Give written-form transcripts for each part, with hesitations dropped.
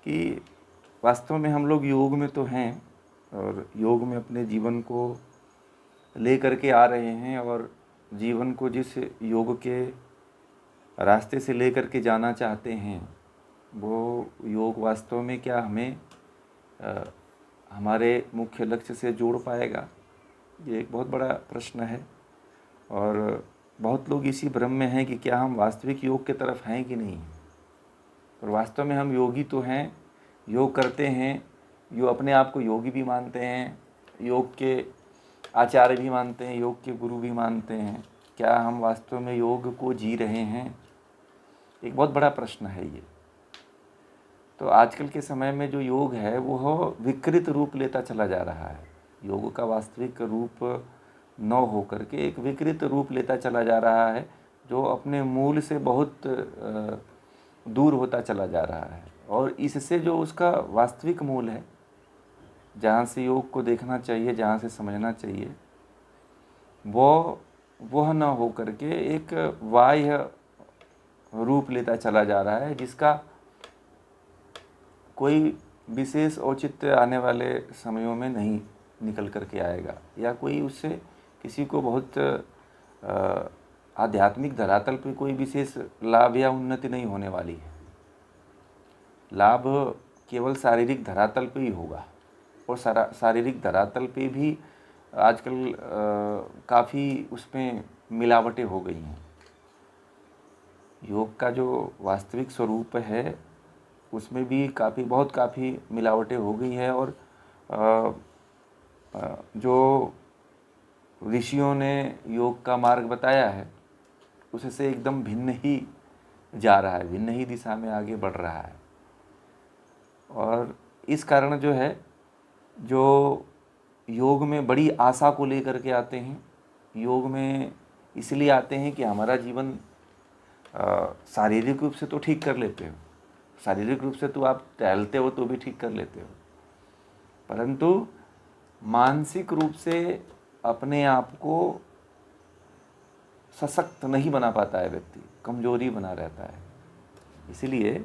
कि वास्तव में हम लोग योग में तो हैं और योग में अपने जीवन को ले करके आ रहे हैं, और जीवन को जिस योग के रास्ते से ले करके जाना चाहते हैं वो योग वास्तव में क्या हमें हमारे मुख्य लक्ष्य से जोड़ पाएगा? ये एक बहुत बड़ा प्रश्न है। और बहुत लोग इसी भ्रम में हैं कि क्या हम वास्तविक योग की तरफ हैं कि नहीं। और वास्तव में हम योगी तो हैं, योग करते हैं, जो अपने आप को योगी भी मानते हैं, योग के आचार्य भी मानते हैं, योग के गुरु भी मानते हैं। क्या हम वास्तव में योग को जी रहे हैं? एक बहुत बड़ा प्रश्न है ये। तो आजकल के समय में जो योग है वो विकृत रूप लेता चला जा रहा है। योग का वास्तविक रूप न हो करके एक विकृत रूप लेता चला जा रहा है, जो अपने मूल से बहुत दूर होता चला जा रहा है। और इससे जो उसका वास्तविक मूल है, जहाँ से योग को देखना चाहिए, जहाँ से समझना चाहिए, वह न हो करके एक बाह्य रूप लेता चला जा रहा है, जिसका कोई विशेष औचित्य आने वाले समयों में नहीं निकल करके आएगा, या कोई उससे किसी को बहुत आध्यात्मिक धरातल पे कोई विशेष लाभ या उन्नति नहीं होने वाली है। लाभ केवल शारीरिक धरातल पे ही होगा, और शारीरिक धरातल पे भी आजकल काफ़ी उसमें मिलावटें हो गई हैं। योग का जो वास्तविक स्वरूप है उसमें भी काफ़ी मिलावटें हो गई है। और जो ऋषियों ने योग का मार्ग बताया है उससे एकदम भिन्न ही जा रहा है, भिन्न ही दिशा में आगे बढ़ रहा है। और इस कारण जो है, जो योग में बड़ी आशा को लेकर के आते हैं, योग में इसलिए आते हैं कि हमारा जीवन शारीरिक रूप से तो ठीक कर लेते हो, शारीरिक रूप से तो आप टहलते हो तो भी ठीक कर लेते हो, परंतु मानसिक रूप से अपने आप को सशक्त नहीं बना पाता है व्यक्ति, कमजोरी बना रहता है। इसलिए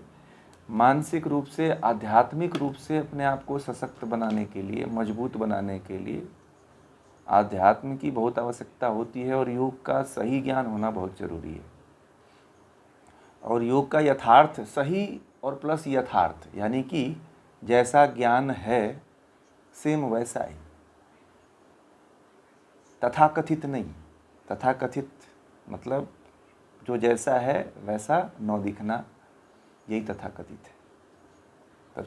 मानसिक रूप से, आध्यात्मिक रूप से अपने आप को सशक्त बनाने के लिए, मजबूत बनाने के लिए आध्यात्म की बहुत आवश्यकता होती है, और योग का सही ज्ञान होना बहुत ज़रूरी है। और योग का यथार्थ, सही और प्लस यथार्थ, यानी कि जैसा ज्ञान है सेम वैसा ही, तथाकथित नहीं। तथाकथित मतलब जो जैसा है वैसा न दिखना, यही तथाकथित है।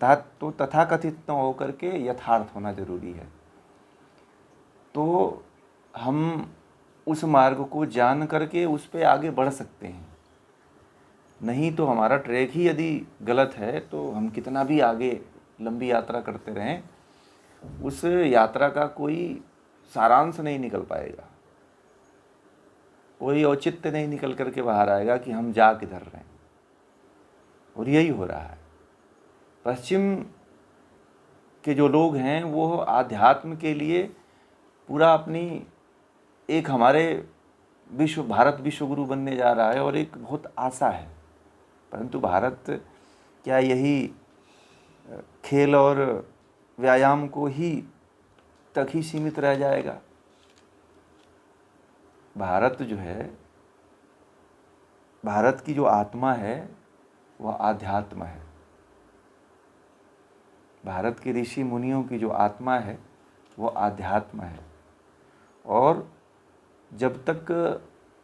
तथाकथित न होकर के यथार्थ होना जरूरी है। तो हम उस मार्ग को जान करके उस पे आगे बढ़ सकते हैं। नहीं तो हमारा ट्रैक ही यदि गलत है तो हम कितना भी आगे लंबी यात्रा करते रहें, उस यात्रा का कोई सारांश नहीं निकल पाएगा, कोई औचित्य नहीं निकल करके बाहर आएगा कि हम जा किधर रहे हैं। और यही हो रहा है। पश्चिम के जो लोग हैं वो आध्यात्म के लिए पूरा अपनी, एक हमारे भारत विश्व गुरु बनने जा रहा है और एक बहुत आशा है, परंतु भारत क्या यही खेल और व्यायाम को ही तक ही सीमित रह जाएगा? भारत जो है, भारत की जो आत्मा है वह आध्यात्म है। भारत के ऋषि मुनियों की जो आत्मा है वह आध्यात्म है। और जब तक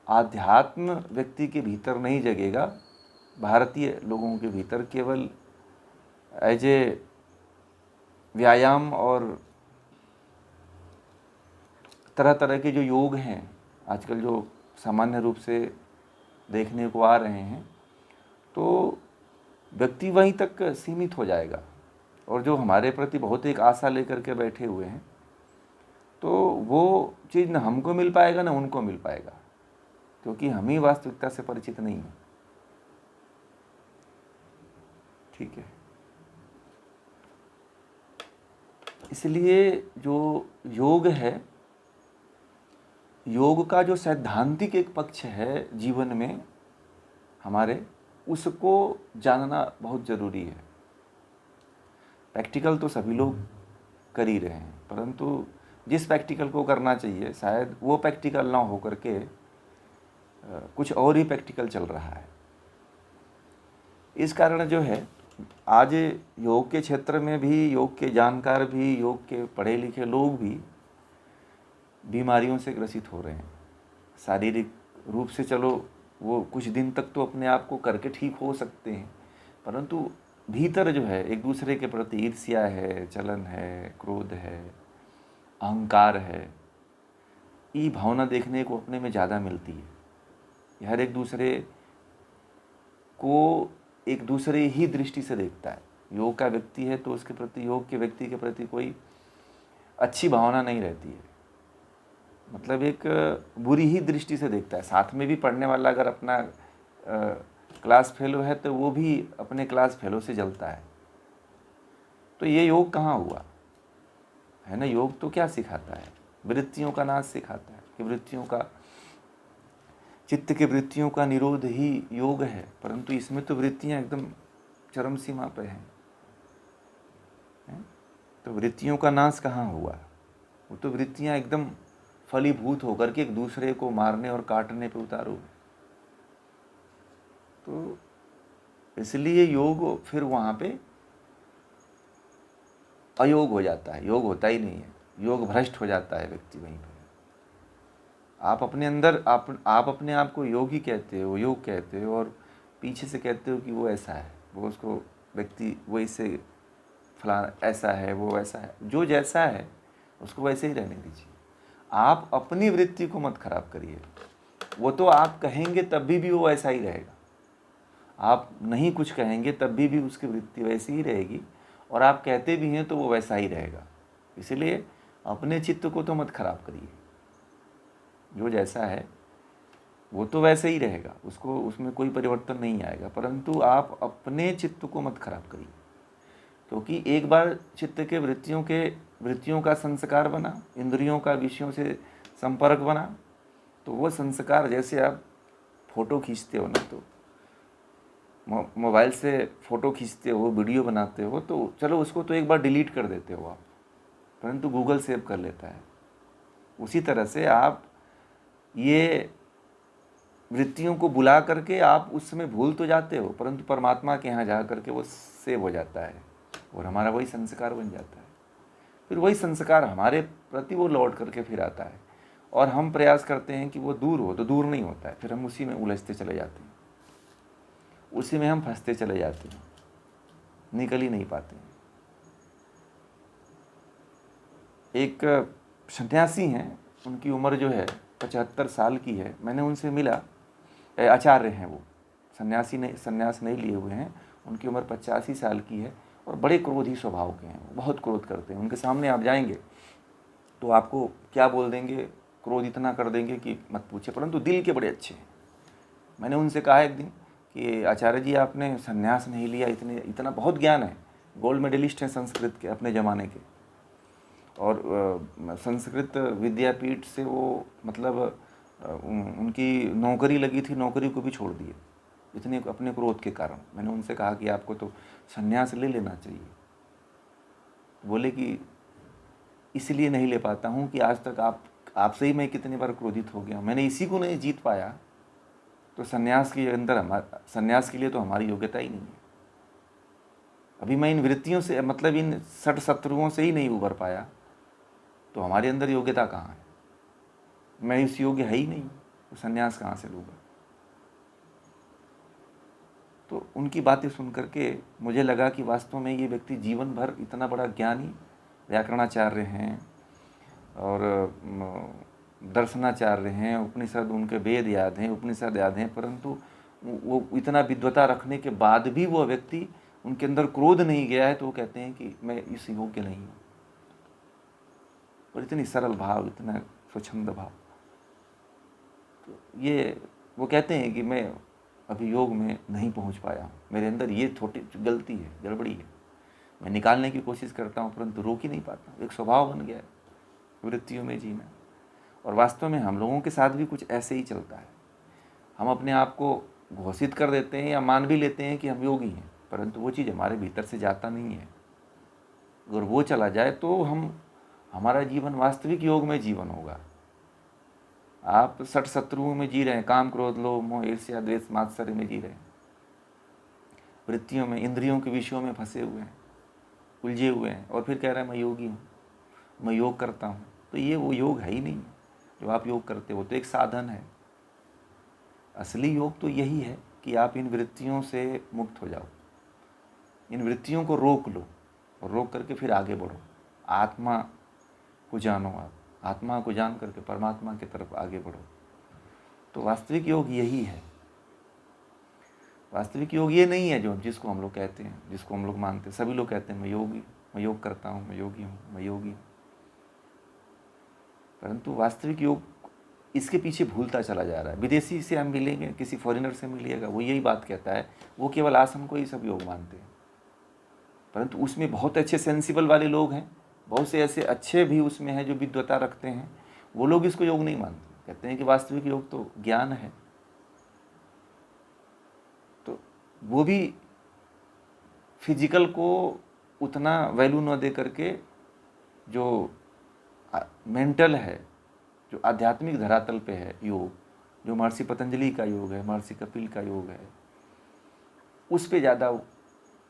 आध्यात्म व्यक्ति के भीतर नहीं जगेगा, भारतीय लोगों के भीतर केवल एज ए व्यायाम और तरह तरह के जो योग हैं आजकल जो सामान्य रूप से देखने को आ रहे हैं, तो व्यक्ति वहीं तक सीमित हो जाएगा। और जो हमारे प्रति बहुत एक आशा लेकर के बैठे हुए हैं, तो वो चीज़ न हमको मिल पाएगा न उनको मिल पाएगा, क्योंकि हम ही वास्तविकता से परिचित नहीं हैं। ठीक है, इसलिए जो योग है, योग का जो सैद्धांतिक एक पक्ष है जीवन में हमारे, उसको जानना बहुत ज़रूरी है। प्रैक्टिकल तो सभी लोग कर ही रहे हैं, परंतु जिस प्रैक्टिकल को करना चाहिए शायद वो प्रैक्टिकल ना हो करके कुछ और ही प्रैक्टिकल चल रहा है। इस कारण जो है आज योग के क्षेत्र में भी, योग के जानकार भी, योग के पढ़े लिखे लोग भी बीमारियों से ग्रसित हो रहे हैं। शारीरिक रूप से चलो वो कुछ दिन तक तो अपने आप को करके ठीक हो सकते हैं, परंतु भीतर जो है एक दूसरे के प्रति ईर्ष्या है, चलन है, क्रोध है, अहंकार है, ये भावना देखने को अपने में ज़्यादा मिलती है। हर एक दूसरे को एक दूसरे ही दृष्टि से देखता है। योग का व्यक्ति है तो उसके प्रति, योग के व्यक्ति के प्रति कोई अच्छी भावना नहीं रहती है, मतलब एक बुरी ही दृष्टि से देखता है। साथ में भी पढ़ने वाला अगर अपना क्लास फेलो है तो वो भी अपने क्लास फेलो से जलता है। तो ये योग कहाँ हुआ है ना? योग तो क्या सिखाता है? वृत्तियों का नाश सिखाता है कि वृत्तियों का, चित्त के वृत्तियों का निरोध ही योग है, परंतु इसमें तो वृत्तियाँ एकदम चरम सीमा पे हैं। तो वृत्तियों का नाश कहाँ हुआ? वो तो वृत्तियाँ एकदम फलीभूत होकर के एक दूसरे को मारने और काटने पे उतारू। तो इसलिए योग फिर वहाँ पे अयोग हो जाता है, योग होता ही नहीं है, योग भ्रष्ट हो जाता है व्यक्ति वहीं पर। आप अपने अंदर आप अपने आप को योगी कहते हो, योग कहते हो, और पीछे से कहते हो कि वो ऐसा है, वो उसको व्यक्ति वो इससे फलाना ऐसा है, वो वैसा है। जो जैसा है उसको वैसे ही रहने दीजिए। आप अपनी वृत्ति को मत खराब करिए। वो तो आप कहेंगे तब भी वो ऐसा ही रहेगा, आप नहीं कुछ कहेंगे तब भी उसकी वृत्ति वैसी ही रहेगी, और आप कहते भी हैं तो वो वैसा ही रहेगा। इसलिए अपने चित्त को तो मत खराब करिए। जो जैसा है वो तो वैसे ही रहेगा, उसको उसमें कोई परिवर्तन नहीं आएगा, परंतु आप अपने चित्त को मत खराब करिए। क्योंकि एक बार चित्त के वृत्तियों का संस्कार बना, इंद्रियों का विषयों से संपर्क बना, तो वो संस्कार, जैसे आप फोटो खींचते हो ना, तो मोबाइल से फ़ोटो खींचते हो, वीडियो बनाते हो, तो चलो उसको तो एक बार डिलीट कर देते हो आप, परंतु गूगल सेव कर लेता है। उसी तरह से आप ये वृत्तियों को बुला करके आप उस समय भूल तो जाते हो, परंतु परमात्मा के यहाँ जा करके वो सेव हो जाता है और हमारा वही संस्कार बन जाता है। फिर वही संस्कार हमारे प्रति वो लौट करके फिर आता है, और हम प्रयास करते हैं कि वो दूर हो, तो दूर नहीं होता है। फिर हम उसी में उलझते चले जाते हैं, उसी में हम फंसते चले जाते हैं, निकल ही नहीं पाते हैं। एक सन्यासी हैं, उनकी उम्र जो है 75 साल की है। मैंने उनसे मिला, आचार्य हैं वो, संन्यास नहीं लिए हुए हैं। उनकी उम्र 85 साल की है और बड़े क्रोधी स्वभाव के हैं, बहुत क्रोध करते हैं। उनके सामने आप जाएंगे तो आपको क्या बोल देंगे, क्रोध इतना कर देंगे कि मत पूछे, परंतु दिल के बड़े अच्छे हैं। मैंने उनसे कहा एक दिन कि आचार्य जी आपने संन्यास नहीं लिया, इतना बहुत ज्ञान है, गोल्ड मेडलिस्ट हैं संस्कृत के अपने ज़माने के, और संस्कृत विद्यापीठ से वो मतलब उनकी नौकरी लगी थी, नौकरी को भी छोड़ दिए इतने अपने क्रोध के कारण। मैंने उनसे कहा कि आपको तो संन्यास ले लेना चाहिए। बोले कि इसलिए नहीं ले पाता हूँ कि आज तक आपसे ही मैं कितनी बार क्रोधित हो गया, मैंने इसी को नहीं जीत पाया, तो संन्यास के अंदर संन्यास के लिए तो हमारी योग्यता ही नहीं है। अभी मैं इन वृत्तियों से, मतलब इन सठ शत्रुओं से ही नहीं उबर पाया, तो हमारे अंदर योग्यता कहाँ है? मैं इस योग्य है ही नहीं, तो संन्यास कहाँ से लूँगा? तो उनकी बातें सुन करके मुझे लगा कि वास्तव में ये व्यक्ति जीवन भर इतना बड़ा ज्ञानी, व्याकरणाचार्य हैं और दर्शनाचार्य हैं, उपनिषद उनके वेद याद हैं, उपनिषद याद हैं, परंतु वो इतना विद्वता रखने के बाद भी वो व्यक्ति, उनके अंदर क्रोध नहीं गया है, तो वो कहते हैं कि मैं इस योग्य नहीं हूँ। और इतनी सरल भाव, इतना स्वच्छंद भाव। तो ये वो कहते हैं कि मैं अभी योग में नहीं पहुँच पाया हूँ, मेरे अंदर ये छोटी गलती है, गड़बड़ी है, मैं निकालने की कोशिश करता हूँ परंतु रोक ही नहीं पाता। एक स्वभाव बन गया है वृत्तियों में जीना। और वास्तव में हम लोगों के साथ भी कुछ ऐसे ही चलता है। हम अपने आप को घोषित कर देते हैं या मान भी लेते हैं कि हम योगी हैं, परंतु वो चीज़ हमारे भीतर से जाता नहीं है। अगर वो चला जाए तो हमारा जीवन वास्तविक योग में जीवन होगा। आप 60 शत्रुओं में जी रहे हैं, काम क्रोध लोभ मोह ईर्ष्या द्वेष मात्सर्य में जी रहे हैं, वृत्तियों में इंद्रियों के विषयों में फंसे हुए हैं, उलझे हुए हैं, और फिर कह रहे हैं मैं योगी हूँ, मैं योग करता हूँ। तो ये वो योग है ही नहीं जो आप योग करते हो, तो एक साधन है। असली योग तो यही है कि आप इन वृत्तियों से मुक्त हो जाओ, इन वृत्तियों को रोक लो, और रोक करके फिर आगे बढ़ो, आत्मा को जानो, आप आत्मा को जान करके परमात्मा की तरफ आगे बढ़ो। तो वास्तविक योग यही है। वास्तविक योग ये नहीं है जो जिसको हम लोग कहते हैं, जिसको हम लोग मानते हैं। सभी लोग कहते हैं मैं योगी, मैं योग करता हूँ, मैं योगी हूँ, मैं योगी हूँ, परंतु वास्तविक योग इसके पीछे भूलता चला जा रहा है। विदेशी से हम मिलेंगे, किसी फॉरेनर से मिलिएगा, वो यही बात कहता है, वो केवल आसन को ही सब योग मानते हैं, परंतु उसमें बहुत अच्छे सेंसिबल वाले लोग हैं, बहुत से ऐसे अच्छे भी उसमें हैं जो विद्वता रखते हैं, वो लोग इसको योग नहीं मानते, कहते हैं कि वास्तविक योग तो ज्ञान है। तो वो भी फिजिकल को उतना वैल्यू न दे करके जो मेंटल है, जो आध्यात्मिक धरातल पे है योग, जो महर्षि पतंजलि का योग है, महर्षि कपिल का योग है, उस पे ज़्यादा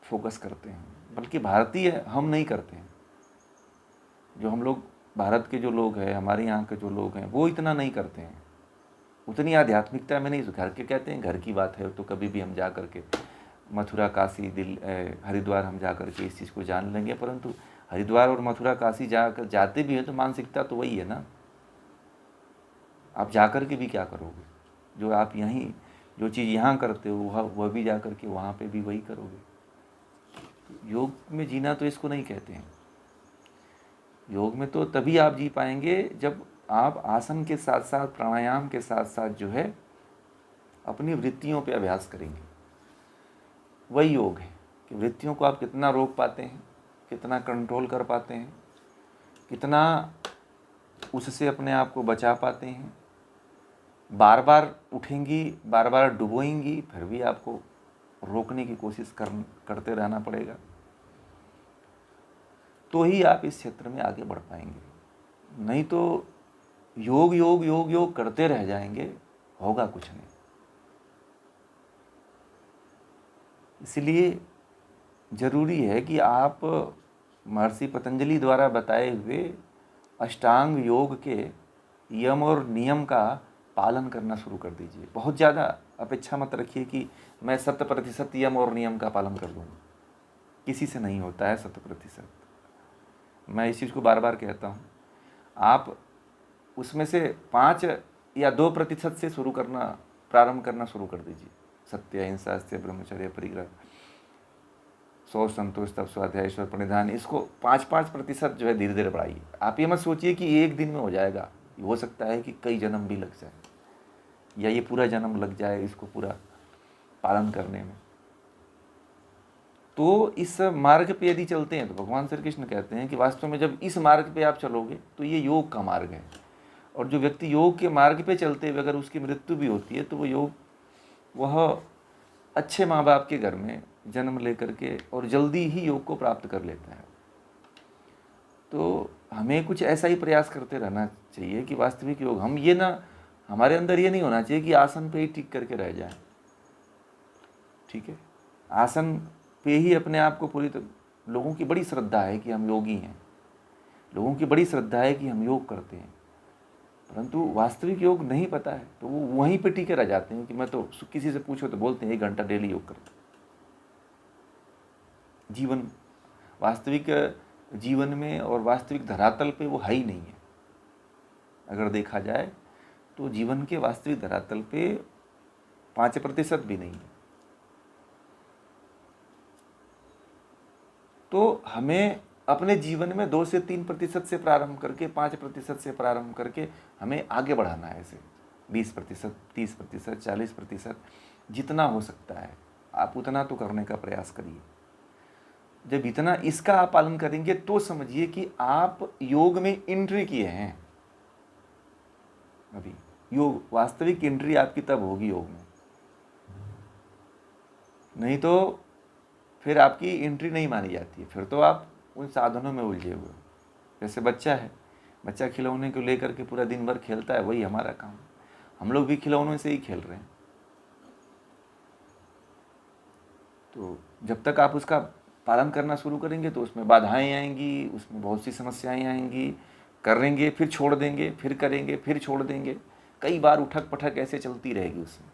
फोकस करते हैं। बल्कि भारतीय हम नहीं करते हैं, जो हम लोग भारत के जो लोग हैं, हमारे यहाँ के जो लोग हैं, वो इतना नहीं करते हैं, उतनी आध्यात्मिकता में नहीं। घर के कहते हैं घर की बात है, तो कभी भी हम जा करके मथुरा काशी हरिद्वार हम जा करके इस चीज़ को जान लेंगे, परंतु हरिद्वार और मथुरा काशी जाते भी हैं तो मानसिकता तो वही है ना। आप जाकर के भी क्या करोगे? जो आप यहीं जो चीज़ यहाँ करते हो वह भी जा कर के वहाँ पे भी वही करोगे। योग में जीना तो इसको नहीं कहते हैं। योग में तो तभी आप जी पाएंगे जब आप आसन के साथ साथ प्राणायाम के साथ साथ जो है अपनी वृत्तियों पे अभ्यास करेंगे। वही योग है कि वृत्तियों को आप कितना रोक पाते हैं, कितना कंट्रोल कर पाते हैं, कितना उससे अपने आप को बचा पाते हैं। बार बार उठेंगी, बार बार डुबोएंगी, फिर भी आपको रोकने की कोशिश करते रहना पड़ेगा, तो ही आप इस क्षेत्र में आगे बढ़ पाएंगे। नहीं तो योग योग योग योग करते रह जाएंगे, होगा कुछ नहीं। इसलिए जरूरी है कि आप महर्षि पतंजलि द्वारा बताए हुए अष्टांग योग के यम और नियम का पालन करना शुरू कर दीजिए। बहुत ज़्यादा अपेक्षा मत रखिए कि मैं 100% यम और नियम का पालन कर लूँगा, किसी से नहीं होता है 100%। मैं इस चीज़ को बार बार कहता हूँ। आप उसमें से 5 या 2% से प्रारंभ करना शुरू कर दीजिए। सत्य, अहिंसा, अस्त्य, ब्रह्मचर्य, परिग्रह, शौच, संतोष, तप, स्वाध्याय, ईश्वर प्रणिधान, इसको 5-5% जो है धीरे धीरे बढ़ाइए। आप ये मत सोचिए कि एक दिन में हो जाएगा, हो सकता है कि कई जन्म भी लग जाए, या ये पूरा जन्म लग जाए इसको पूरा पालन करने में। तो इस मार्ग पे यदि चलते हैं तो भगवान श्री कृष्ण कहते हैं कि वास्तव में जब इस मार्ग पे आप चलोगे तो ये योग का मार्ग है। और जो व्यक्ति योग के मार्ग पे चलते हुए अगर उसकी मृत्यु भी होती है तो वह अच्छे माँ बाप के घर में जन्म लेकर के और जल्दी ही योग को प्राप्त कर लेता है। तो हमें कुछ ऐसा ही प्रयास करते रहना चाहिए कि वास्तविक योग हम ये ना, हमारे अंदर ये नहीं होना चाहिए कि आसन पे ही टिक करके रह जाए। ठीक है, आसन पे ही अपने आप को लोगों की बड़ी श्रद्धा है कि हम योगी हैं, लोगों की बड़ी श्रद्धा है कि हम योग करते हैं, परंतु वास्तविक योग नहीं पता है तो वो वहीं पे टिके रह जाते हैं कि मैं तो, किसी से पूछो तो बोलते हैं 1 घंटा डेली योग करते हैं। जीवन वास्तविक जीवन में और वास्तविक धरातल पे वो है ही नहीं है। अगर देखा जाए तो जीवन के वास्तविक धरातल पे 5% भी नहीं है। तो हमें अपने जीवन में 2 से 3% से प्रारंभ करके 5% से प्रारंभ करके हमें आगे बढ़ाना है। ऐसे 20%, 30%, 40%, जितना हो सकता है आप उतना तो करने का प्रयास करिए। जब इतना इसका आप पालन करेंगे तो समझिए कि आप योग में एंट्री किए हैं। अभी योग वास्तविक एंट्री आपकी तब होगी योग में, नहीं तो फिर आपकी एंट्री नहीं मानी जाती है। फिर तो आप उन साधनों में उलझे हुए हो। जैसे बच्चा है, बच्चा खिलौने को लेकर के पूरा दिन भर खेलता है, वही हमारा काम है। हम लोग भी खिलौनों से ही खेल रहे हैं। तो जब तक आप उसका पालन करना शुरू करेंगे तो उसमें बाधाएं आएंगी, उसमें बहुत सी समस्याएं आएंगी। करेंगे फिर छोड़ देंगे, फिर करेंगे फिर छोड़ देंगे, कई बार उठक पटक ऐसे चलती रहेगी उसमें।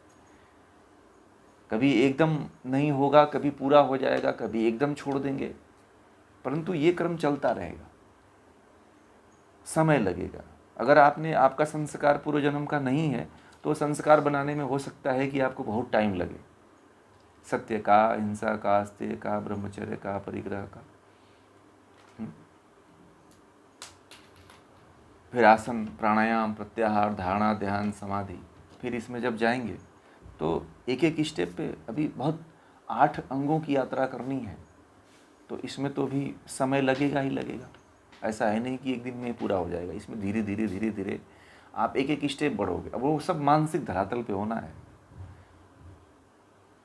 कभी एकदम नहीं होगा, कभी पूरा हो जाएगा, कभी एकदम छोड़ देंगे, परंतु ये क्रम चलता रहेगा। समय लगेगा। अगर आपका संस्कार पूर्व जन्म का नहीं है तो संस्कार बनाने में हो सकता है कि आपको बहुत टाइम लगे। सत्य का, अहिंसा का, अस्तेय का, ब्रह्मचर्य का, परिग्रह का। फिर आसन, प्राणायाम, प्रत्याहार, धारणा, ध्यान, समाधि। फिर इसमें जब जाएंगे तो एक एक स्टेप पे अभी बहुत 8 अंगों की यात्रा करनी है, तो इसमें तो भी समय लगेगा ही लगेगा। ऐसा है नहीं कि एक दिन में पूरा हो जाएगा। इसमें धीरे धीरे धीरे धीरे आप एक एक स्टेप बढ़ोगे। अब वो सब मानसिक धरातल पे होना है।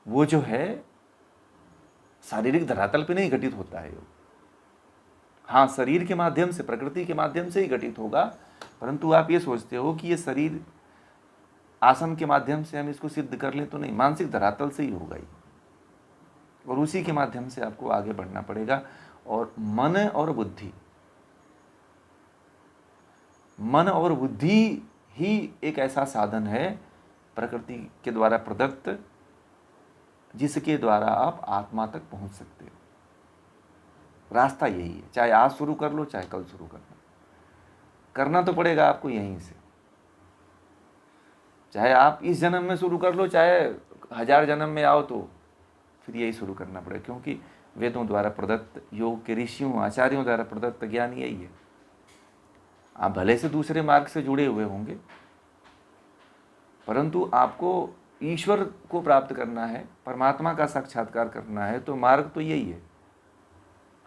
वो जो है शारीरिक धरातल पे नहीं घटित होता है योग। हाँ, शरीर के माध्यम से, प्रकृति के माध्यम से ही घटित होगा, परंतु आप ये सोचते हो कि ये शरीर आसन के माध्यम से हम इसको सिद्ध कर लें, तो नहीं, मानसिक धरातल से ही होगा ये। और उसी के माध्यम से आपको आगे बढ़ना पड़ेगा। और मन और बुद्धि ही एक ऐसा साधन है प्रकृति के द्वारा प्रदत्त, जिसके द्वारा आप आत्मा तक पहुंच सकते हो। रास्ता यही है। चाहे आज शुरू कर लो, चाहे कल शुरू करना तो पड़ेगा आपको यहीं से। चाहे आप इस जन्म में शुरू कर लो, चाहे 1000 जन्म में आओ, तो फिर यही शुरू करना पड़ेगा। क्योंकि वेदों द्वारा प्रदत्त, योग के ऋषियों आचार्यों द्वारा प्रदत्त ज्ञान यही है। आप भले से दूसरे मार्ग से जुड़े हुए होंगे, परंतु आपको ईश्वर को प्राप्त करना है, परमात्मा का साक्षात्कार करना है, तो मार्ग तो यही है।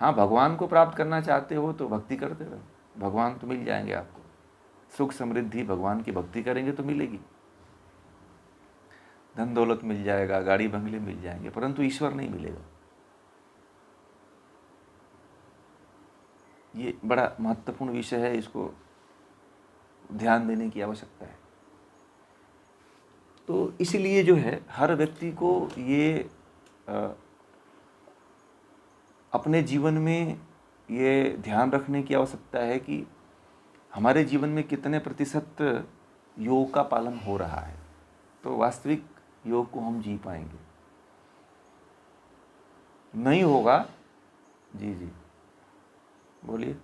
हाँ, भगवान को प्राप्त करना चाहते हो तो भक्ति करते रहो, भगवान तो मिल जाएंगे आपको। सुख समृद्धि भगवान की भक्ति करेंगे तो मिलेगी। धन दौलत मिल जाएगा, गाड़ी बंगले मिल जाएंगे, परंतु ईश्वर नहीं मिलेगा। ये बड़ा महत्वपूर्ण विषय है, इसको ध्यान देने की आवश्यकता है। तो इसलिए जो है हर व्यक्ति को ये अपने जीवन में ये ध्यान रखने की आवश्यकता है कि हमारे जीवन में कितने प्रतिशत योग का पालन हो रहा है, तो वास्तविक योग को हम जी पाएंगे। नहीं होगा। जी जी, बोलिए।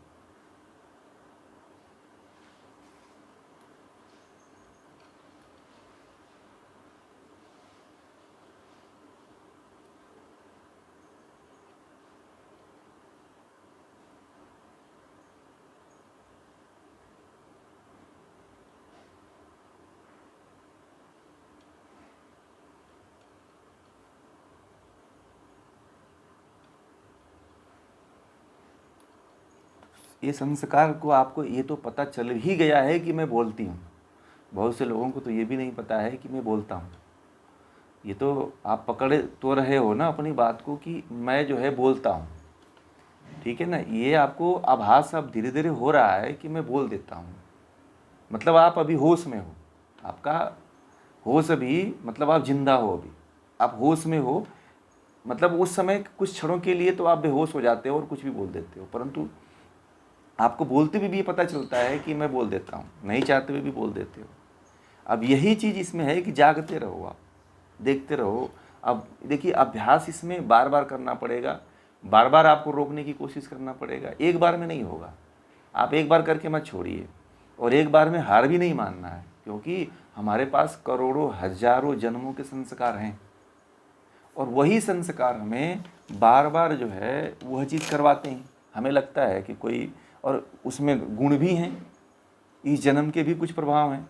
ये संस्कार को आपको ये तो पता चल ही गया है कि मैं बोलती हूँ। बहुत से लोगों को तो ये भी नहीं पता है कि मैं बोलता हूँ। ये तो आप पकड़े तो रहे हो ना अपनी बात को कि मैं जो है बोलता हूँ, ठीक है ना। ये आपको आभास अब धीरे धीरे हो रहा है कि मैं बोल देता हूँ। मतलब आप अभी होश में हो, आपका होश अभी, मतलब आप जिंदा हो, अभी आप होश में हो। मतलब उस समय कुछ क्षणों के लिए तो आप बेहोश हो जाते हो और कुछ भी बोल देते हो, परंतु आपको बोलते हुए भी पता चलता है कि मैं बोल देता हूँ, नहीं चाहते हुए भी बोल देते हो। अब यही चीज़ इसमें है कि जागते रहो, आप देखते रहो। अब देखिए, अभ्यास इसमें बार बार करना पड़ेगा, बार बार आपको रोकने की कोशिश करना पड़ेगा। एक बार में नहीं होगा। आप एक बार करके मत छोड़िए, और एक बार में हार भी नहीं मानना है, क्योंकि हमारे पास करोड़ों हजारों जन्मों के संस्कार हैं, और वही संस्कार हमें बार बार जो है वह चीज़ करवाते हैं। हमें लगता है कि कोई, और उसमें गुण भी हैं, इस जन्म के भी कुछ प्रभाव हैं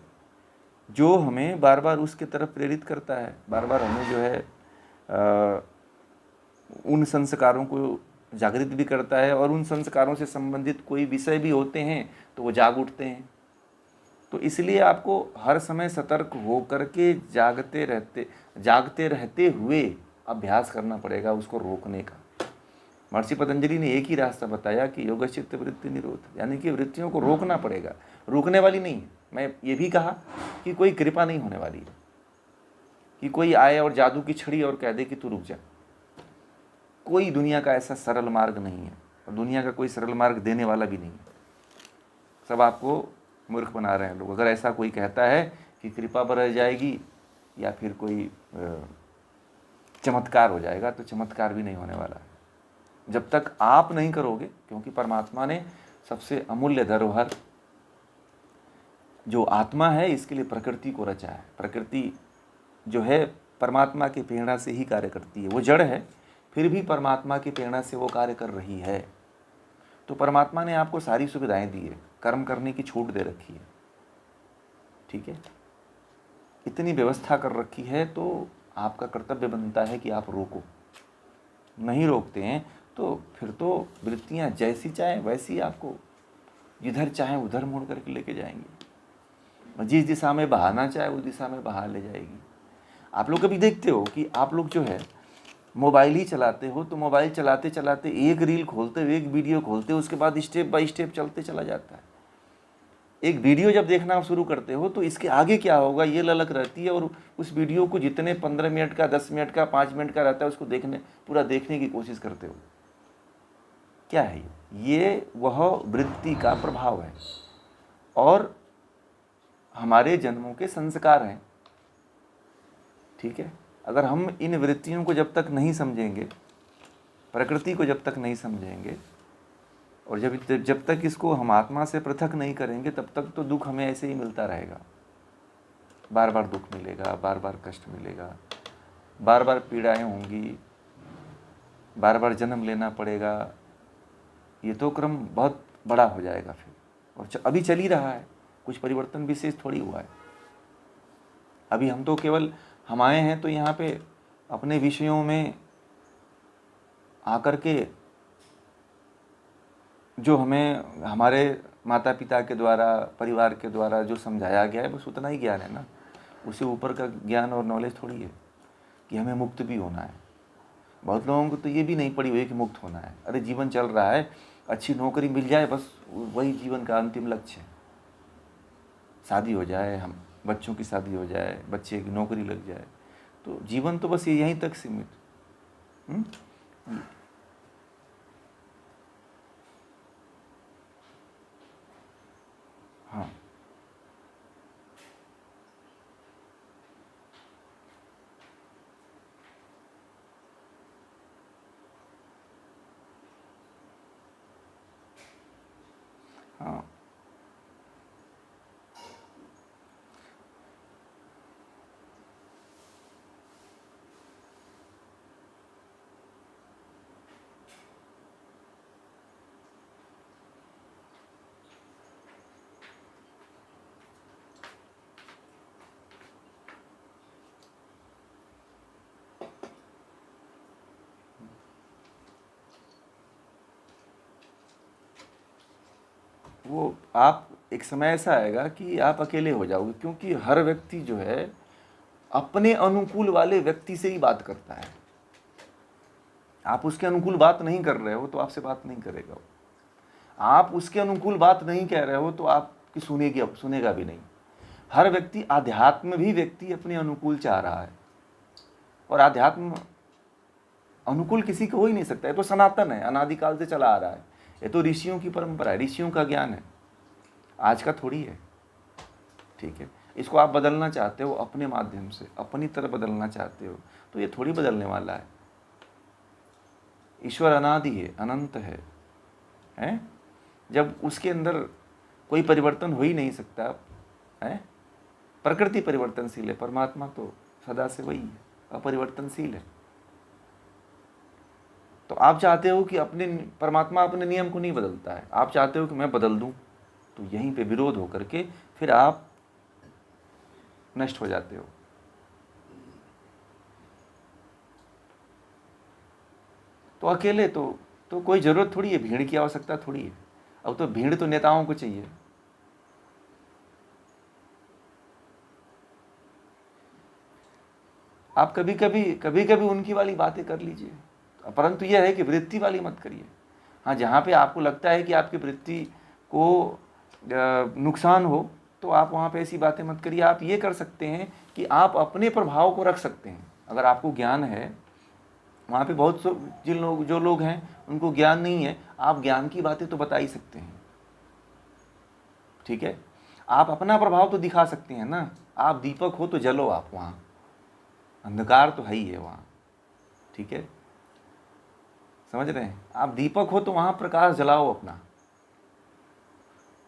जो हमें बार बार उसके तरफ प्रेरित करता है। बार बार हमें जो है उन संस्कारों को जागृत भी करता है, और उन संस्कारों से संबंधित कोई विषय भी होते हैं तो वो जाग उठते हैं। तो इसलिए आपको हर समय सतर्क हो करके जागते रहते हुए अभ्यास करना पड़ेगा उसको रोकने का। महर्षि पतंजलि ने एक ही रास्ता बताया कि योगश्चित्त वृत्ति निरोध, यानी कि वृत्तियों को रोकना पड़ेगा, रुकने वाली नहीं है। मैं ये भी कहा कि कोई कृपा नहीं होने वाली है कि कोई आए और जादू की छड़ी और कह दे कि तू रुक जा। कोई दुनिया का ऐसा सरल मार्ग नहीं है और दुनिया का कोई सरल मार्ग देने वाला भी नहीं है। सब आपको मूर्ख बना रहे हैं लोग। अगर ऐसा कोई कहता है कि कृपा बरस जाएगी या फिर कोई चमत्कार हो जाएगा, तो चमत्कार भी नहीं होने वाला है जब तक आप नहीं करोगे। क्योंकि परमात्मा ने सबसे अमूल्य धरोहर जो आत्मा है, इसके लिए प्रकृति को रचा है। प्रकृति जो है परमात्मा की प्रेरणा से ही कार्य करती है। वो जड़ है, फिर भी परमात्मा की प्रेरणा से वो कार्य कर रही है। तो परमात्मा ने आपको सारी सुविधाएं दी है, कर्म करने की छूट दे रखी है, ठीक है, इतनी व्यवस्था कर रखी है। तो आपका कर्तव्य बनता है कि आप रोको। नहीं रोकते हैं तो फिर तो वृत्तियां जैसी चाहे वैसी आपको जिधर चाहे उधर मोड़ करके लेके जाएंगी। जिस दिशा में बहाना चाहे उस दिशा में बहा ले जाएगी। आप लोग कभी देखते हो कि आप लोग जो है मोबाइल ही चलाते हो, तो मोबाइल चलाते चलाते एक रील खोलते हो, एक वीडियो खोलते हो, उसके बाद स्टेप बाय स्टेप चलते चला जाता है। एक वीडियो जब देखना आप शुरू करते हो तो इसके आगे क्या होगा ये ललक रहती है, और उस वीडियो को जितने 15 मिनट का, 10 मिनट का, 5 मिनट का रहता है उसको पूरा देखने की कोशिश करते हो। क्या है ये? वह वृत्ति का प्रभाव है और हमारे जन्मों के संस्कार हैं, ठीक है। अगर हम इन वृत्तियों को जब तक नहीं समझेंगे, प्रकृति को जब तक नहीं समझेंगे, और जब तक इसको हम आत्मा से पृथक नहीं करेंगे, तब तक तो दुख हमें ऐसे ही मिलता रहेगा। बार बार दुख मिलेगा, बार बार कष्ट मिलेगा, बार बार पीड़ाएं होंगी, बार बार जन्म लेना पड़ेगा। ये तो क्रम बहुत बड़ा हो जाएगा फिर, और अभी चल ही रहा है, कुछ परिवर्तन विशेष थोड़ी हुआ है। अभी हम तो केवल हम आए हैं तो यहाँ पे अपने विषयों में आकर के जो हमें हमारे माता पिता के द्वारा, परिवार के द्वारा जो समझाया गया है, बस उतना ही ज्ञान है ना। उससे ऊपर का ज्ञान और नॉलेज थोड़ी है कि हमें मुक्त भी होना है। बहुत लोगों को तो ये भी नहीं पड़ी हुई कि मुक्त होना है। अरे जीवन चल रहा है, अच्छी नौकरी मिल जाए, बस वही जीवन का अंतिम लक्ष्य है। शादी हो जाए, हम बच्चों की शादी हो जाए, बच्चे की नौकरी लग जाए, तो जीवन तो बस यहीं तक सीमित। हाँ, हाँ, वो आप एक समय ऐसा आएगा कि आप अकेले हो जाओगे, क्योंकि हर व्यक्ति जो है अपने अनुकूल वाले व्यक्ति से ही बात करता है। आप उसके अनुकूल बात नहीं कर रहे हो तो आपसे बात नहीं करेगा। आप उसके अनुकूल बात नहीं कह रहे हो तो आपकी सुनेगा भी नहीं। हर व्यक्ति, आध्यात्म भी व्यक्ति अपने अनुकूल चाह रहा है, और आध्यात्म अनुकूल किसी को हो ही नहीं सकता। ये तो सनातन है, अनादिकाल से चला आ रहा है। ये तो ऋषियों की परंपरा है, ऋषियों का ज्ञान है, आज का थोड़ी है, ठीक है। इसको आप बदलना चाहते हो अपने माध्यम से, अपनी तरह बदलना चाहते हो, तो ये थोड़ी बदलने वाला है। ईश्वर अनादि है, अनंत है? जब उसके अंदर कोई परिवर्तन हो ही नहीं सकता है। प्रकृति परिवर्तनशील है, परमात्मा तो सदा से वही है, अपरिवर्तनशील है। तो आप चाहते हो कि परमात्मा अपने नियम को नहीं बदलता है, आप चाहते हो कि मैं बदल दूं, तो यहीं पे विरोध होकर के फिर आप नष्ट हो जाते हो। तो अकेले तो कोई ज़रूरत थोड़ी है, भीड़ की आवश्यकता थोड़ी है। अब तो भीड़ तो नेताओं को चाहिए। आप कभी कभी उनकी वाली बातें कर लीजिए, परंतु यह है कि वृत्ति वाली मत करिए। हाँ, जहाँ पे आपको लगता है कि आपकी वृत्ति को नुकसान हो तो आप वहाँ पे ऐसी बातें मत करिए। आप ये कर सकते हैं कि आप अपने प्रभाव को रख सकते हैं। अगर आपको ज्ञान है, वहाँ पे बहुत जो लोग हैं उनको ज्ञान नहीं है, आप ज्ञान की बातें तो बता ही सकते हैं। ठीक है, आप अपना प्रभाव तो दिखा सकते हैं ना। आप दीपक हो तो जलो, आप वहाँ, अंधकार तो है ही है वहाँ। ठीक है, समझ रहे हैं? आप दीपक हो तो वहाँ प्रकाश जलाओ अपना।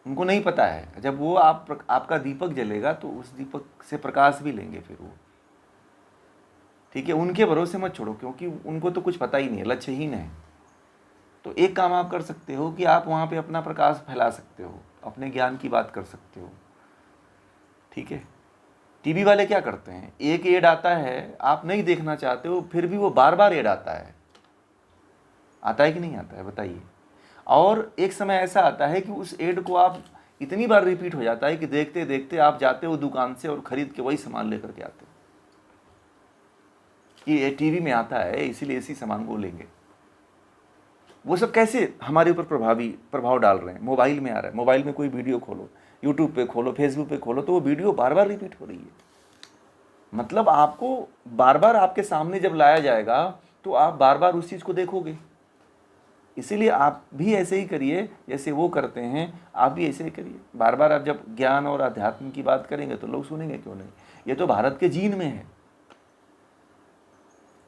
उनको नहीं पता है, जब वो आपका दीपक जलेगा तो उस दीपक से प्रकाश भी लेंगे फिर वो। ठीक है, उनके भरोसे मत छोड़ो, क्योंकि उनको तो कुछ पता ही नहीं है, लक्ष्यहीन है। तो एक काम आप कर सकते हो कि आप वहाँ पे अपना प्रकाश फैला सकते हो, अपने ज्ञान की बात कर सकते हो। ठीक है, टीवी वाले क्या करते हैं, एक एड आता है, आप नहीं देखना चाहते हो, फिर भी वो बार बार एड आता है कि नहीं आता है, बताइए। और एक समय ऐसा आता है कि उस एड को आप इतनी बार रिपीट हो जाता है कि देखते देखते आप जाते हो दुकान से और खरीद के वही सामान लेकर के आते हो कि ये टीवी में आता है इसीलिए इसी सामान को लेंगे। वो सब कैसे हमारे ऊपर प्रभाव डाल रहे हैं? मोबाइल में आ रहा है, मोबाइल में कोई वीडियो खोलो, यूट्यूब पे खोलो, फेसबुक पे खोलो, तो वो वीडियो बार बार रिपीट हो रही है। मतलब आपको बार बार आपके सामने जब लाया जाएगा तो आप बार बार उस चीज़ को देखोगे। इसीलिए आप भी ऐसे ही करिए जैसे वो करते हैं, आप भी ऐसे ही करिए। बार बार आप जब ज्ञान और अध्यात्म की बात करेंगे तो लोग सुनेंगे क्यों नहीं। ये तो भारत के जीन में है।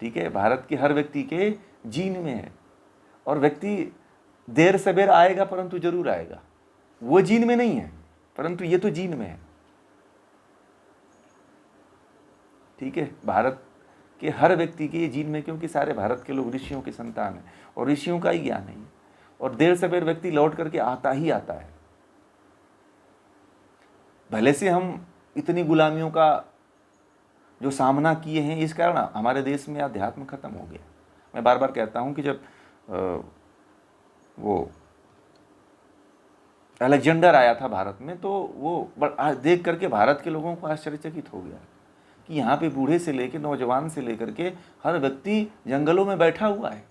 ठीक है, भारत के हर व्यक्ति के जीन में है। और व्यक्ति देर सवेर आएगा परंतु जरूर आएगा। वो जीन में नहीं है परंतु ये तो जीन में है। ठीक है, भारत के हर व्यक्ति के ये जीन में, क्योंकि सारे भारत के लोग ऋषियों के संतान हैं और ऋषियों का ही ज्ञान है। और देर सवेर व्यक्ति लौट करके आता ही आता है। भले से हम इतनी गुलामियों का जो सामना किए हैं, इस कारण हमारे देश में अध्यात्म खत्म हो गया। मैं बार बार कहता हूं कि जब वो अलेक्जेंडर आया था भारत में, तो वो देख करके भारत के लोगों को आश्चर्यचकित हो गया कि यहाँ पे बूढ़े से लेकर नौजवान से लेकर के हर व्यक्ति जंगलों में बैठा हुआ है।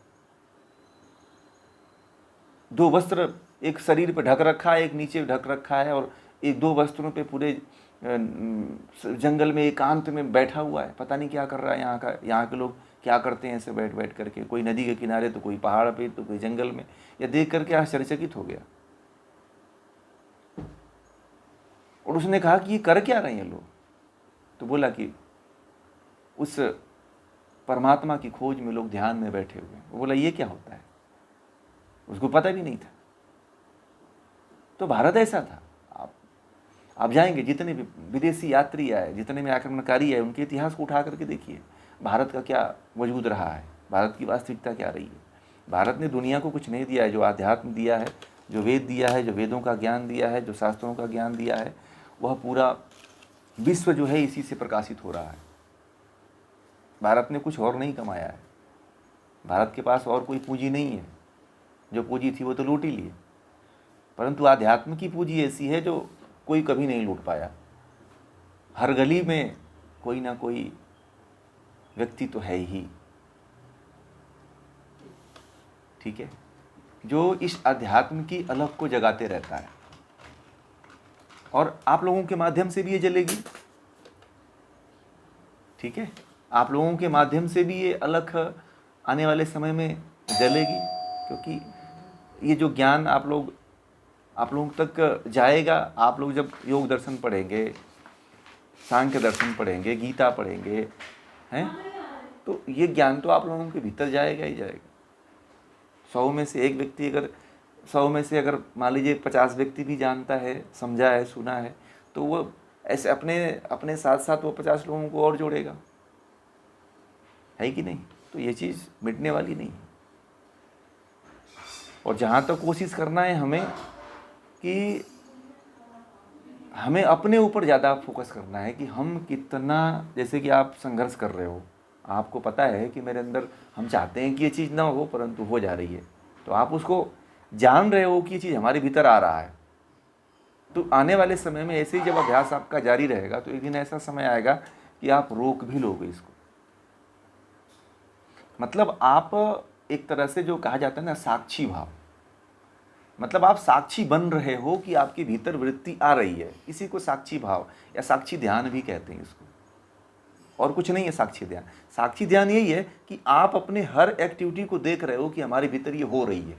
2 वस्त्र एक शरीर पे ढक रखा है, एक नीचे ढक रखा है, और एक 2 वस्त्रों पे पूरे जंगल में एकांत में बैठा हुआ है। पता नहीं क्या कर रहा है यहाँ के लोग क्या करते हैं ऐसे बैठ बैठ करके, कोई नदी के किनारे तो कोई पहाड़ पे तो कोई जंगल में। यह देख करके आश्चर्यचकित हो गया और उसने कहा कि ये कर क्या रहे हैं लोग। तो बोला कि उस परमात्मा की खोज में लोग ध्यान में बैठे हुए हैं। वो बोला ये क्या होता है, उसको पता भी नहीं था। तो भारत ऐसा था। आप जाएंगे, जितने भी विदेशी यात्री आए, जितने भी आक्रमणकारी आए, उनके इतिहास को उठा करके देखिए, भारत का क्या वजूद रहा है, भारत की वास्तविकता क्या रही है। भारत ने दुनिया को कुछ नहीं दिया है। जो आध्यात्म दिया है, जो वेद दिया है, जो वेदों का ज्ञान दिया है, जो शास्त्रों का ज्ञान दिया है, वह पूरा विश्व जो है इसी से प्रकाशित हो रहा है। भारत ने कुछ और नहीं कमाया है। भारत के पास और कोई पूंजी नहीं है। जो पूंजी थी वो तो लूट ही ली, परंतु आध्यात्म की पूंजी ऐसी है जो कोई कभी नहीं लूट पाया। हर गली में कोई ना कोई व्यक्ति तो है ही। ठीक है, जो इस अध्यात्म की अलख को जगाते रहता है, और आप लोगों के माध्यम से भी ये जलेगी। ठीक है, आप लोगों के माध्यम से भी ये अलख आने वाले समय में जलेगी, क्योंकि ये जो ज्ञान आप लोगों तक जाएगा। आप लोग जब योग दर्शन पढ़ेंगे, सांख्य दर्शन पढ़ेंगे, गीता पढ़ेंगे, हैं, तो ये ज्ञान तो आप लोगों के भीतर जाएगा ही जाएगा। 100 में से एक व्यक्ति, अगर 100 में से अगर मान लीजिए 50 व्यक्ति भी जानता है, समझा है, सुना है, तो वो ऐसे अपने साथ साथ वो 50 लोगों को और जोड़ेगा, है कि नहीं। तो ये चीज़ मिटने वाली नहीं है। और जहाँ तक कोशिश करना है हमें कि हमें अपने ऊपर ज़्यादा फोकस करना है कि हम कितना, जैसे कि आप संघर्ष कर रहे हो, आपको पता है कि मेरे अंदर, हम चाहते हैं कि ये चीज़ ना हो परंतु हो जा रही है, तो आप उसको जान रहे हो कि ये चीज़ हमारे भीतर आ रहा है। तो आने वाले समय में ऐसे ही जब अभ्यास आपका जारी रहेगा तो एक दिन ऐसा समय आएगा कि आप रोक भी लोगे इसको। मतलब आप एक तरह से जो कहा जाता है ना साक्षी भाव, मतलब आप साक्षी बन रहे हो कि आपके भीतर वृत्ति आ रही है, इसी को साक्षी भाव या साक्षी ध्यान भी कहते हैं इसको। और कुछ नहीं है साक्षी ध्यान। साक्षी ध्यान यही है कि आप अपने हर एक्टिविटी को देख रहे हो कि हमारे भीतर ये हो रही है,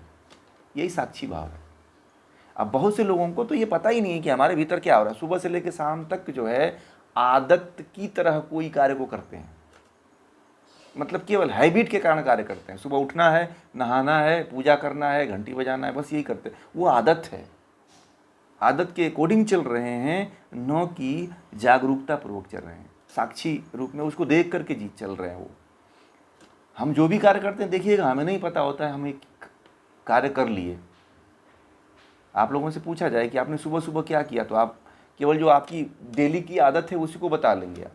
यही साक्षी भाव है। अब बहुत से लोगों को तो ये पता ही नहीं है कि हमारे भीतर क्या हो रहा है। सुबह से लेकर शाम तक जो है आदत की तरह कोई कार्य को करते हैं, मतलब केवल हैबिट के कारण कार्य करते हैं। सुबह उठना है, नहाना है, पूजा करना है, घंटी बजाना है, बस यही करते हैं। वो आदत है, आदत के अकॉर्डिंग चल रहे हैं, न कि जागरूकता पूर्वक चल रहे हैं, साक्षी रूप में उसको देख करके जी चल रहे हैं। वो हम जो भी कार्य करते हैं देखिएगा, हमें नहीं पता होता है हम एक कार्य कर लिए। आप लोगों से पूछा जाए कि आपने सुबह सुबह क्या किया, तो आप केवल जो आपकी डेली की आदत है उसी को बता लेंगे आप,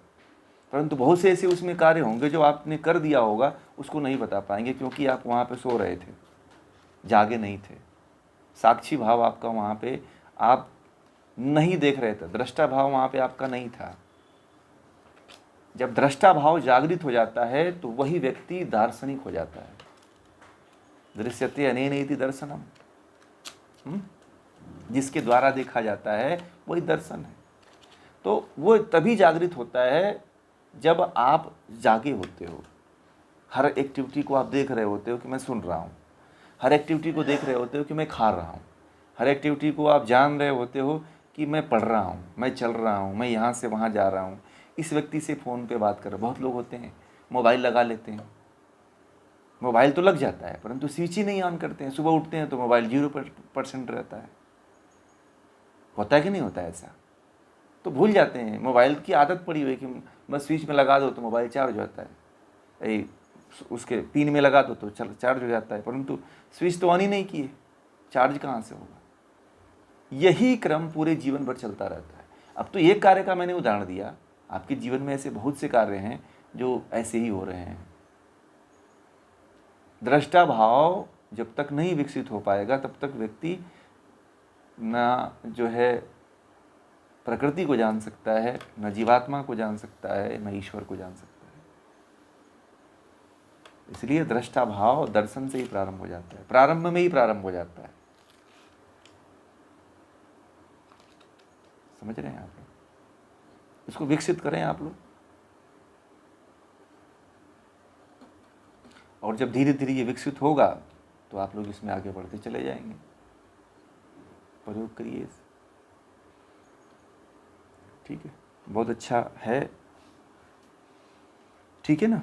परंतु बहुत से ऐसे उसमें कार्य होंगे जो आपने कर दिया होगा उसको नहीं बता पाएंगे, क्योंकि आप वहाँ पे सो रहे थे, जागे नहीं थे। साक्षी भाव आपका वहाँ पे आप नहीं देख रहे थे, दृष्टा भाव वहाँ पे आपका नहीं था। जब दृष्टा भाव जागृत हो जाता है तो वही व्यक्ति दार्शनिक हो जाता है। दृश्यते अनेनेति दर्शनम, जिसके द्वारा देखा जाता है वही दर्शन है। तो वो तभी जागृत होता है जब आप जागे होते हो, हर एक्टिविटी को आप देख रहे होते हो कि मैं सुन रहा हूँ, हर एक्टिविटी को देख रहे होते हो कि मैं खा रहा हूँ, हर एक्टिविटी को आप जान रहे होते हो कि मैं पढ़ रहा हूँ, मैं चल रहा हूँ, मैं यहाँ से वहाँ जा रहा हूँ, इस व्यक्ति से फ़ोन पे बात कर रहा हूँ। बहुत लोग होते हैं मोबाइल लगा लेते हैं, मोबाइल तो लग जाता है परंतु स्विच ही नहीं ऑन करते हैं। सुबह उठते हैं तो मोबाइल 0% रहता है। होता है कि नहीं होता है ऐसा? तो भूल जाते हैं, मोबाइल की आदत पड़ी हुई है कि बस स्विच में लगा दो तो मोबाइल चार्ज हो जाता है, उसके पिन में लगा दो तो चार्ज हो जाता है, परंतु स्विच तो ऑन ही नहीं किए, चार्ज कहाँ से होगा? यही क्रम पूरे जीवन भर चलता रहता है। अब तो एक कार्य का मैंने उदाहरण दिया, आपके जीवन में ऐसे बहुत से कार्य हैं जो ऐसे ही हो रहे हैं। दृष्टा भाव जब तक नहीं विकसित हो पाएगा तब तक व्यक्ति ना जो है प्रकृति को जान सकता है, न जीवात्मा को जान सकता है, न ईश्वर को जान सकता है। इसलिए दृष्टा भाव दर्शन से ही प्रारंभ हो जाता है, प्रारंभ में ही प्रारंभ हो जाता है। समझ रहे हैं आप लोग? इसको विकसित करें आप लोग, और जब धीरे धीरे ये विकसित होगा तो आप लोग इसमें आगे बढ़ते चले जाएंगे। प्रयोग करिए, ठीक है? बहुत अच्छा है, ठीक है ना?